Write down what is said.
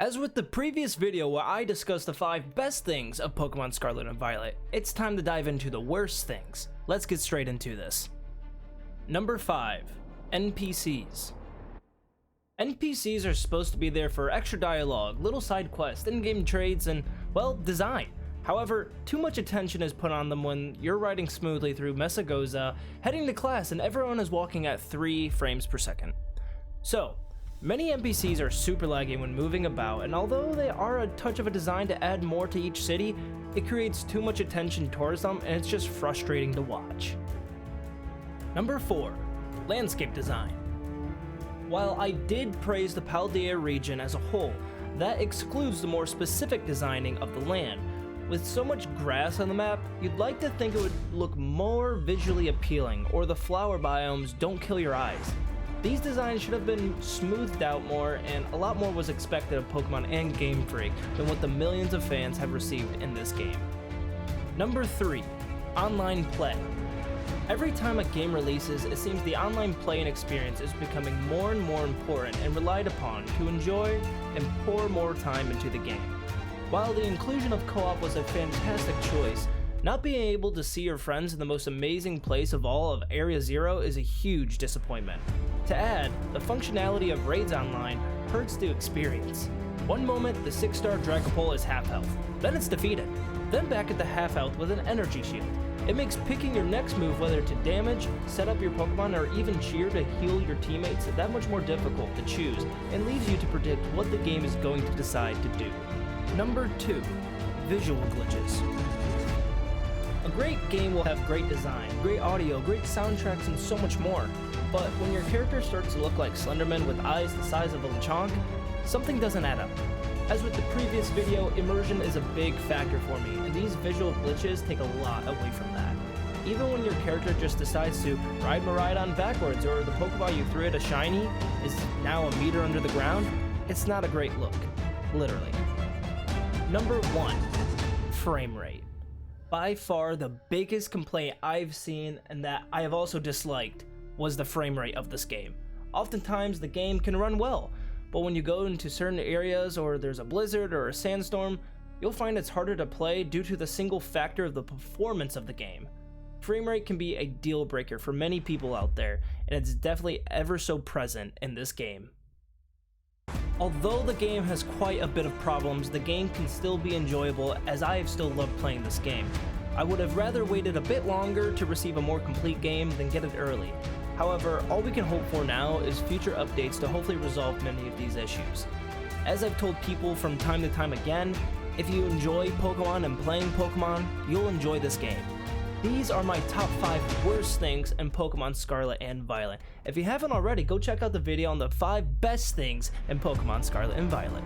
As with the previous video where I discussed the 5 best things of Pokemon Scarlet and Violet, it's time to dive into the worst things. Let's get straight into this. Number 5. NPCs. NPCs are supposed to be there for extra dialogue, little side quests, in-game trades, and, well, design. However, too much attention is put on them when you're riding smoothly through Mesagoza, heading to class, and everyone is walking at 3 frames per second. So, many NPCs are super laggy when moving about, and although they are a touch of a design to add more to each city, it creates too much attention towards them and it's just frustrating to watch. Number 4. Landscape design. While I did praise the Paldea region as a whole, that excludes the more specific designing of the land. With so much grass on the map, you'd like to think it would look more visually appealing, or the flower biomes don't kill your eyes. These designs should have been smoothed out more, and a lot more was expected of Pokemon and Game Freak than what the millions of fans have received in this game. Number 3. Online play. Every time a game releases, it seems the online play and experience is becoming more and more important and relied upon to enjoy and pour more time into the game. While the inclusion of co-op was a fantastic choice, not being able to see your friends in the most amazing place of all of Area Zero is a huge disappointment. To add, the functionality of raids online hurts the experience. One moment, the 6-star Dragapult is half health, then it's defeated, then back at the half health with an energy shield. It makes picking your next move, whether to damage, set up your Pokemon, or even cheer to heal your teammates, that much more difficult to choose, and leaves you to predict what the game is going to decide to do. Number 2. Visual glitches. A great game will have great design, great audio, great soundtracks, and so much more. But when your character starts to look like Slenderman with eyes the size of a Lechonk, something doesn't add up. As with the previous video, immersion is a big factor for me, and these visual glitches take a lot away from that. Even when your character just decides to ride Miraidon backwards, or the Pokeball you threw at a shiny is now a meter under the ground, it's not a great look. Literally. Number 1. Frame rate. By far the biggest complaint I've seen, and that I have also disliked, was the frame rate of this game. Oftentimes the game can run well, but when you go into certain areas or there's a blizzard or a sandstorm, you'll find it's harder to play due to the single factor of the performance of the game. Frame rate can be a deal breaker for many people out there, and it's definitely ever so present in this game. Although the game has quite a bit of problems, the game can still be enjoyable, as I have still loved playing this game. I would have rather waited a bit longer to receive a more complete game than get it early. However, all we can hope for now is future updates to hopefully resolve many of these issues. As I've told people from time to time again, if you enjoy Pokemon and playing Pokemon, you'll enjoy this game. These are my top 5 worst things in Pokemon Scarlet and Violet. If you haven't already, go check out the video on the 5 best things in Pokemon Scarlet and Violet.